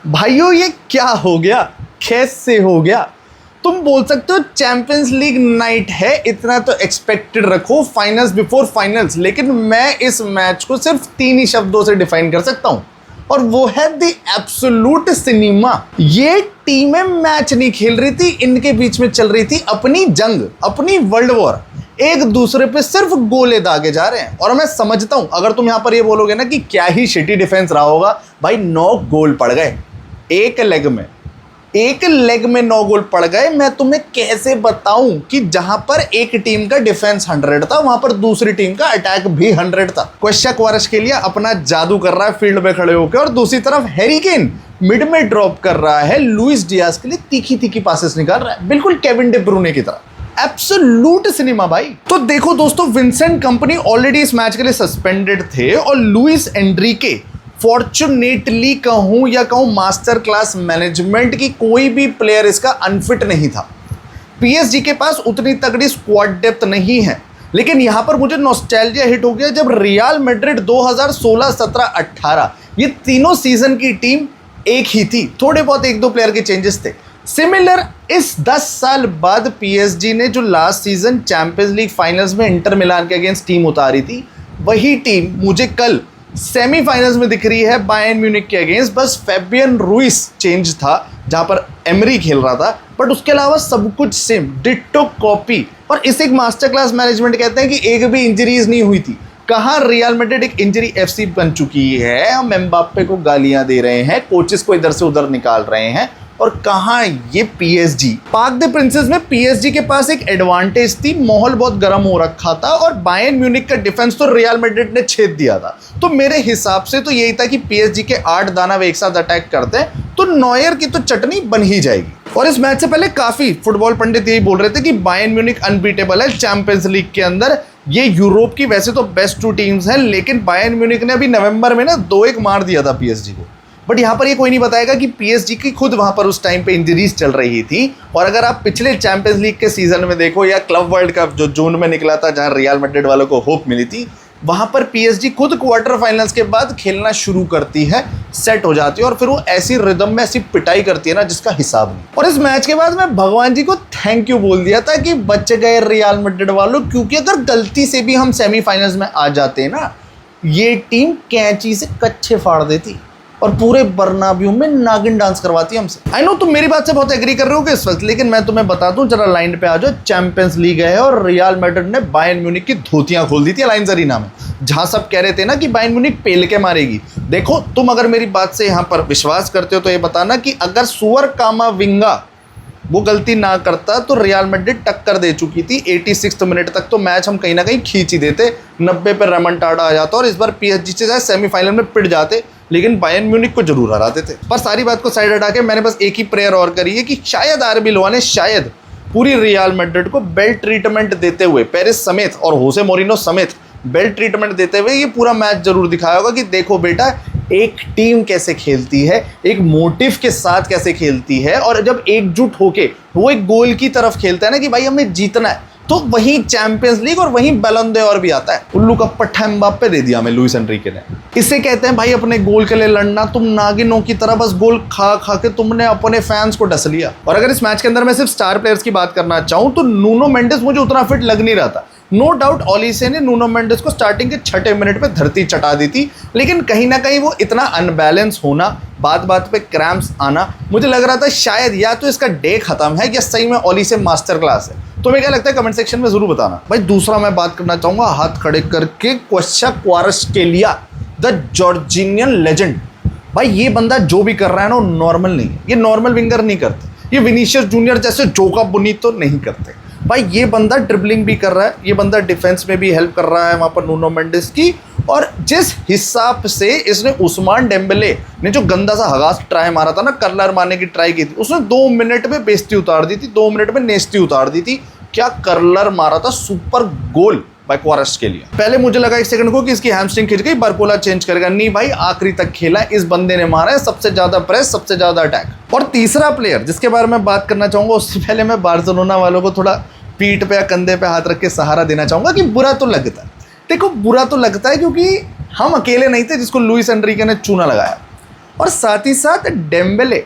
भाइयों ये क्या हो गया, कैसे हो गया? तुम बोल सकते हो चैंपियंस लीग नाइट है, इतना तो एक्सपेक्टेड रखो, फाइनल्स बिफोर फाइनल्स। लेकिन मैं इस मैच को सिर्फ 3 ही शब्दों से डिफाइन कर सकता हूं, और वो है द एब्सोल्यूट सिनेमा। ये टीमें मैच नहीं खेल रही थी, इनके बीच में चल रही थी अपनी जंग, अपनी वर्ल्ड वॉर। एक दूसरे पे सिर्फ गोले दागे जा रहे हैं। और मैं समझता हूं अगर तुम यहां पर ये बोलोगे ना कि क्या ही शिटी डिफेंस रहा होगा, भाई 9 गोल पड़ गए एक लेग में 9 गोल पड़ गए। मैं तुम्हें कैसे बताऊं कि जहां पर एक टीम का डिफेंस 100 था, वहां पर दूसरी टीम का अटैक भी 100 था। क्वेश्चन क्वारश के लिए अपना जादू कर रहा है फील्ड में खड़े होकर, और दूसरी तरफ हैरी केन मिड में ड्रॉप कर रहा है, लुइस डियाज के लिए तीखी तीखी पासेस निकाल रहा है, बिल्कुल केविन डे ब्रूने की तरह। एब्सोल्यूट सिनेमा भाई। तो देखो दोस्तों, विंसेंट कंपनी ऑलरेडी इस मैच के लिए सस्पेंडेड थे, और लुइस एनरिके फॉर्चुनेटली कहूं या कहूं मास्टर क्लास मैनेजमेंट की, कोई भी प्लेयर इसका अनफिट नहीं था। पीएसजी के पास उतनी तगड़ी स्क्वाड डेप्थ नहीं है। लेकिन यहां पर मुझे नॉस्टैल्जिया हिट हो गया जब रियल मैड्रिड 2016, 17, 18 ये तीनों सीजन की टीम एक ही थी, थोड़े बहुत 1-2 प्लेयर के चेंजेस थे। सिमिलर इस 10 साल बाद पीएसजी ने जो last season champions league finals में इंटर मिलान के अगेंस्ट टीम उतारी थी, वही टीम मुझे कल सेमीफाइनल्स में दिख रही है बायर्न म्यूनिख के अगेंस्ट। बस फैबियन रुइस चेंज था, जहां पर एमरी खेल रहा था, बट उसके अलावा सब कुछ सेम, डिट्टो कॉपी। और इसे एक मास्टर क्लास मैनेजमेंट कहते हैं कि एक भी इंजरीज नहीं हुई थी। कहाँ रियल मैड्रिड एक इंजरी एफसी बन चुकी है, हम एम्बाप्पे को गालियां दे रहे हैं, कोचेस को इधर से उधर निकाल रहे हैं, और कहाँ ये पीएसजी। पार्क द प्रिंसेस में पीएसजी के पास एक एडवांटेज थी, माहौल बहुत गर्म हो रखा था, और बायर्न म्यूनिख का डिफेंस तो रियल मैड्रिड ने छेद दिया था। तो मेरे हिसाब से तो यही था कि पीएसजी के 8 दानव एक साथ अटैक करते हैं तो नॉयर की तो चटनी बन ही जाएगी। और इस मैच से पहले काफी फुटबॉल पंडित यही बोल रहे थे कि बायर्न म्यूनिख अनबीटेबल है चैंपियंस लीग के अंदर। ये यूरोप की वैसे तो बेस्ट 2 टीम्स हैं, लेकिन बायर्न म्यूनिख ने अभी नवंबर में ना 2-1 मार दिया था पीएसजी को। बट यहाँ पर ये कोई नहीं बताएगा कि पीएसजी की खुद वहां पर उस टाइम पे इंजरीज चल रही थी। और अगर आप पिछले चैंपियंस लीग के सीजन में देखो, या क्लब वर्ल्ड कप जो जून में निकला था, जहां रियल मैड्रिड वालों को होप मिली थी, वहां पर पीएसजी खुद क्वार्टर फाइनल्स के बाद खेलना शुरू करती है, सेट हो जाती है, और फिर वो ऐसी रिदम में ऐसी पिटाई करती है ना जिसका हिसाब नहीं। और इस मैच के बाद मैं भगवान जी को थैंक यू बोल दिया था कि बच गए रियल मैड्रिड वालों, क्योंकि अगर गलती से भी हम सेमीफाइनल्स में आ जाते ना, ये टीम कैंची से कच्चे फाड़ देती और पूरे बर्नाब्यू में नागिन डांस करवाती हमसे। आई नो तुम मेरी बात से बहुत एग्री कर रहे हो इस वक्त, लेकिन मैं तुम्हें बता दूं, जरा लाइन पे आ जाओ। चैंपियंस लीग है और रियल मैड्रिड ने बायर्न म्यूनिख की धोतियां खोल दी थी अलायंस अरीना में, जहां सब कह रहे थे ना कि बायर्न म्यूनिख पेल के मारेगी। देखो, तुम अगर मेरी बात से यहां पर विश्वास करते हो तो ये बताना कि अगर सुअर कामाविंगा वो गलती ना करता तो रियल मैड्रिड टक्कर दे चुकी थी। 86 मिनट तक तो मैच हम कहीं ना कहीं खींच ही देते, 90 पे रेमंटाडा आ जाता और इस बार पीएसजी से सेमीफाइनल में पिट जाते, लेकिन बायर्न म्यूनिख को जरूर हराते थे। पर सारी बात को साइड हटा के मैंने बस एक ही प्रेयर और करी है कि शायद आरबी लोआ ने शायद पूरी रियल मैड्रिड को बेल्ट ट्रीटमेंट देते हुए, पेरिस समेत और होसे मोरिनो समेत बेल्ट ट्रीटमेंट देते हुए ये पूरा मैच जरूर दिखाया होगा कि देखो बेटा, एक टीम कैसे खेलती है, एक मोटिव के साथ कैसे खेलती है, और जब एकजुट होके वो एक गोल की तरफ खेलता है ना कि भाई हमें जीतना है, तो वही चैंपियंस लीग और वही बैलन d'Or भी आता है। उल्लू का पट्टा एम्बाप्पे दे दिया हमें लुइस एनरिके ने। इसे कहते हैं भाई अपने गोल के लिए लड़ना। तुम नागिनों की तरह बस गोल खा खा के तुमने अपने फैंस को डस लिया। और अगर इस मैच के अंदर मैं सिर्फ स्टार प्लेयर्स की बात करना चाहूँ तो नूनो मेंडेस मुझे उतना फिट लग नहीं रहा था। नो डाउट ओलिसे ने नूनो मेंडेस को स्टार्टिंग के 6 मिनट पे धरती चटा दी थी, लेकिन कहीं ना कहीं वो इतना अनबैलेंस होना, बात बात पे क्रैम्प्स आना, मुझे लग रहा था शायद या तो इसका डे खत्म है या सही में ओलिसे मास्टर क्लास है। तुम्हें क्या लगता है कमेंट सेक्शन में जरूर बताना। भाई दूसरा मैं बात करना चाहूंगा हाथ खड़े करके, क्वेश्चन क्वारस्टेलिया द जॉर्जिनियन लेजेंड। भाई ये बंदा जो भी कर रहा है ना, नॉर्मल नहीं है। ये नॉर्मल विंगर नहीं करते, ये विनीशियस जूनियर जैसे जोका बुनी तो नहीं करते। भाई ये बंदा ड्रिबलिंग भी कर रहा है, ये बंदा डिफेंस में भी हेल्प कर रहा है वहाँ पर नूनो मेंडेस की। और जिस हिसाब से इसने उस्मान डेम्बेले ने जो गंदा सा हगास ट्राई मारा था ना, कर्लर मारने की ट्राई की थी, उसने 2 मिनट में बेइज्जती उतार दी थी, 2 मिनट में नेस्ती उतार दी थी। क्या कर्लर मारा था, सुपर गोल बाय क्वारस्ट के लिए। पहले मुझे लगा 1 सेकंड को कि इसकी हैमस्ट्रिंग खिंच गई, बारकोला चेंज करेगा, नहीं भाई आखिरी तक खेला, इस बंदे ने मारा है सबसे ज्यादा प्रेस, सबसे ज्यादा अटैक। और तीसरा प्लेयर जिसके बारे में बात करना चाहूंगा, उससे पहले मैं बार्सिलोना वालों को थोड़ा पीठ पे या कंधे पे हाथ रख के सहारा देना चाहूंगा कि बुरा तो लगता है। देखो बुरा तो लगता है क्योंकि हम अकेले नहीं थे जिसको लुइस एनरिके ने चूना लगाया। और साथ ही साथ डेम्बेले,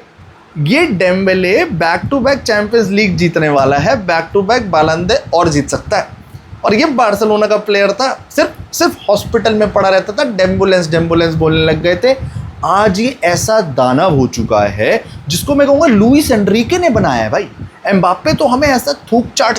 ये Dembele back to back Champions League जीतने वाला है, बैक टू बैक बालंदे और जीत सकता है। और ये बार्सिलोना का प्लेयर था, सिर्फ हॉस्पिटल में पड़ा रहता था, डेम्बुलेंस बोलने लग गए थे। आज ये ऐसा दानव हो चुका है जिसको मैं कहूँगा लुइस एनरिके ने बनाया है भाई। एम्बाप्पे तो हमें ऐसा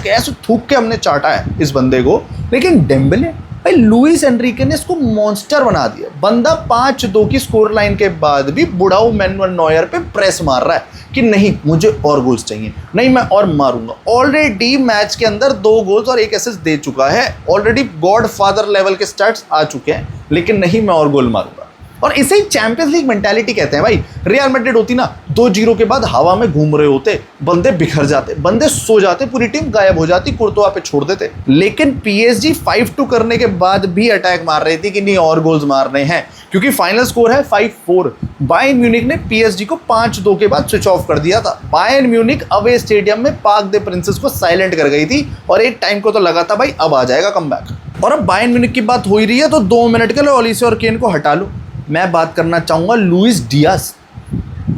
ऐसे थूक के हमने चाटा है इस बंदे को, लेकिन डेम्बेले भाई लुइस एनरिके ने इसको मॉन्स्टर बना दिया। बंदा 5-2 की स्कोर लाइन के बाद भी बुढ़ाऊ मैनुअल नॉयर पे प्रेस मार रहा है कि नहीं मुझे और गोल्स चाहिए, नहीं मैं और मारूंगा। ऑलरेडी मैच के अंदर 2 गोल्स और 1 असिस्ट दे चुका है, ऑलरेडी गॉड फादर लेवल के स्टैट्स आ चुके हैं, लेकिन नहीं मैं और गोल मारूंगा। और इसे ही चैंपियंस लीग मेंटालिटी कहते हैं भाई। रियल मैड्रिड होती ना 2-0 के बाद हवा में घूम रहे होते, बंदे बिखर जाते, बंदे सो जाते, पूरी टीम गायब हो जाती, कुर्तुआ पे छोड़ देते। लेकिन पीएसजी 5-2 करने के बाद भी अटैक मार रही थी कि नहीं और गोल्स मारने हैं, क्योंकि फाइनल स्कोर है 5-4। बायर्न म्यूनिख ने पीएसजी को 5-2 के बाद स्विच ऑफ कर दिया था। बायर्न म्यूनिख अवे स्टेडियम में पार्क दे प्रिंसेस को साइलेंट कर गई थी और एक टाइम को तो लगा था भाई अब आ जाएगा कमबैक। और अब बायर्न म्यूनिख की बात हो ही रही है तो 2 मिनट के लिए ओलिसे और केन को हटा लो। मैं बात करना चाहूंगा लुइस डियाज।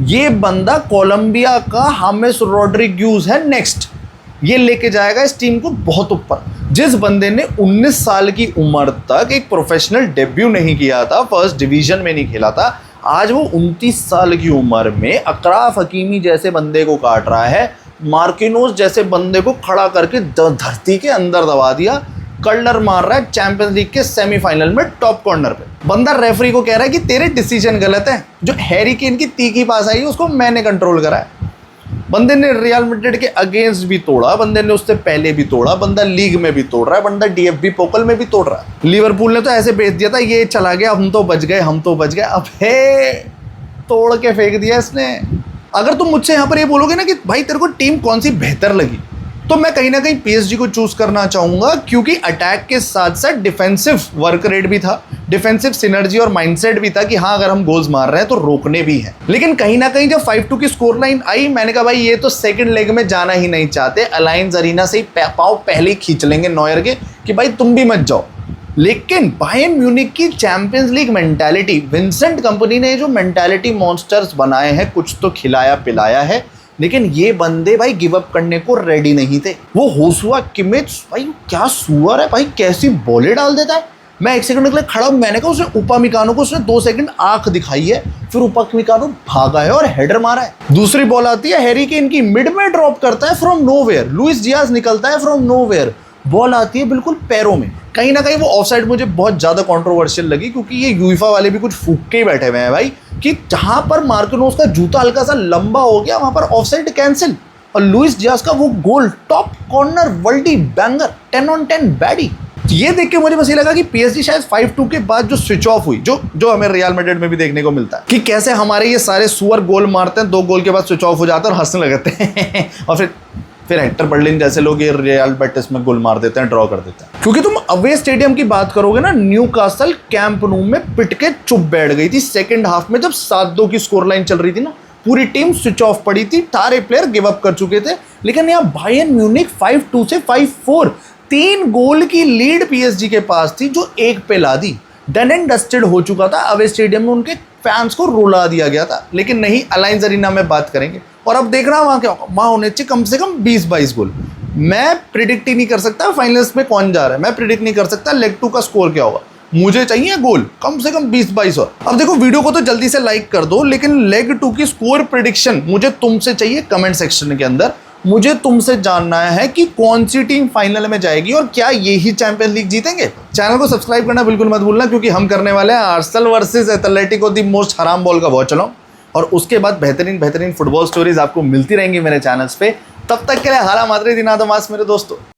ये बंदा कोलंबिया का हामेस रोड्रिग्यूज है नेक्स्ट, ये लेके जाएगा इस टीम को बहुत ऊपर। जिस बंदे ने 19 साल की उम्र तक एक प्रोफेशनल डेब्यू नहीं किया था, फर्स्ट डिवीजन में नहीं खेला था, आज वो 29 साल की उम्र में अकराफ हकीमी जैसे बंदे को काट रहा है, मार्किनोस जैसे बंदे को खड़ा करके धरती के अंदर दबा दिया, कर्लर मार रहा है चैंपियंस लीग के सेमीफाइनल में टॉप कॉर्नर पे। बंदा रेफरी को कह रहा है कि तेरे डिसीजन गलत है, जो हैरी केन की तीखी पास आई उसको मैंने कंट्रोल करा है। बंदे ने रियल मैड्रिड के अगेंस्ट भी तोड़ा, बंदे ने उससे पहले भी तोड़ा, बंदा लीग में भी तोड़ रहा है, बंदा डीएफबी पोकल में भी तोड़ रहा है। लिवरपूल ने तो ऐसे भेज दिया था ये चला गया हम तो बच गए, हम तो बच गए, अब हे तोड़ के फेंक दिया इसने। अगर तुम मुझसे यहाँ पर ये बोलोगे ना कि भाई तेरे को टीम कौन सी बेहतर लगी, तो मैं कहीं ना कहीं पीएसजी को चूज करना चाहूंगा, क्योंकि अटैक के साथ साथ डिफेंसिव वर्क रेट भी था, डिफेंसिव सिनर्जी और माइंडसेट भी था कि हाँ अगर हम गोल्स मार रहे हैं तो रोकने भी हैं। लेकिन कहीं ना कहीं जब 5-2 की स्कोर लाइन आई, मैंने कहा भाई ये तो सेकंड लेग में जाना ही नहीं चाहते, अलायंस अरीना से ही पाँव पहले ही खींच लेंगे नॉयर के कि भाई तुम भी मत जाओ। लेकिन बायर्न म्यूनिख की champions league mentality, Vincent company ने जो मेंटालिटी मॉन्स्टर्स बनाए हैं, कुछ तो खिलाया पिलाया है, लेकिन ये बंदे भाई गिव अप करने को रेडी नहीं थे। वो होसुआ किमिच भाई क्या सुअर है भाई, कैसी बॉलें डाल देता है। मैं 1 सेकंड के लिए खड़ा, मैंने कहा उसने उपामिकानो को उसने 2 सेकंड आंख दिखाई है, फिर उपामिकानो भागा है और हेडर मारा है। दूसरी बॉल आती है हैरी केन की, मिड में ड्रॉप करता है फ्रॉम नोवेयर, लुइस डियाज निकलता है फ्रॉम नोवेयर, बॉल आती है बिल्कुल पैरों में। कहीं ना कहीं वो ऑफसाइड मुझे बहुत ज़्यादा कंट्रोवर्शियल लगी, क्योंकि ये यूएफा वाले भी कुछ फूक के ही बैठे हुए हैं भाई कि जहाँ पर मार्किनोस का जूता हल्का सा लंबा हो गया वहाँ पर ऑफसाइड कैंसिल, और लुइस डियाज का वो goal top corner worldie banger 10 on 10 baddie. ये देख के मुझे बस ये लगा कि पीएसजी शायद 5-2 के बाद जो स्विच ऑफ हुई, जो हमें रियल मैड्रिड में भी देखने को मिलता है कि कैसे हमारे ये सारे सुअर गोल मारते हैं, 2 गोल के बाद स्विच ऑफ हो जाते हैं और हंसने लगते हैं और फिर हेक्टर बर्लिन जैसे लोग ये रियल बेटिस में गोल मार देते हैं, ड्रॉ कर देते हैं। क्योंकि तुम अवे स्टेडियम की बात करोगे ना, न्यूकासल कैंप न्यू में पिट के चुप बैठ गई थी सेकंड हाफ में, जब 7-2 की स्कोर लाइन चल रही थी ना, पूरी टीम स्विच ऑफ पड़ी थी, सारे प्लेयर गिव अप कर चुके थे। लेकिन यहाँ बायर्न म्यूनिख 5-2 से 5-4 3 गोल की लीड पीएसजी के पास थी, जो 1 पे ला दी। डन एंड डस्टेड हो चुका था, अवे स्टेडियम में उनके फैंस को रुला दिया गया था। लेकिन नहीं, अलायंस अरीना में बात करेंगे और अब देख रहा हूँ वहाँ क्या होगा, वहाँ होने चाहिए कम से कम 20-22 गोल। मैं प्रिडिक्ट ही नहीं कर सकता फाइनल्स में कौन जा रहा है, मैं प्रिडिक्ट नहीं कर सकता लेग 2 का स्कोर क्या होगा, मुझे चाहिए गोल कम से कम 20-22 और। अब देखो वीडियो को तो जल्दी से लाइक कर दो, लेकिन लेग 2 की स्कोर प्रिडिक्शन मुझे तुमसे चाहिए कमेंट सेक्शन के अंदर। मुझे तुमसे जानना है कि कौन सी टीम फाइनल में जाएगी और क्या यही चैंपियंस लीग जीतेंगे। चैनल को सब्सक्राइब करना बिल्कुल मत भूलना, क्योंकि हम करने वाले हैं Arsenal versus Atletico the most हराम बॉल का बहुत चलो, और उसके बाद बेहतरीन फुटबॉल स्टोरीज आपको मिलती रहेंगी मेरे चैनल्स पे। तब तक के लिए हाला मादरी दिना दमास मेरे दोस्तों।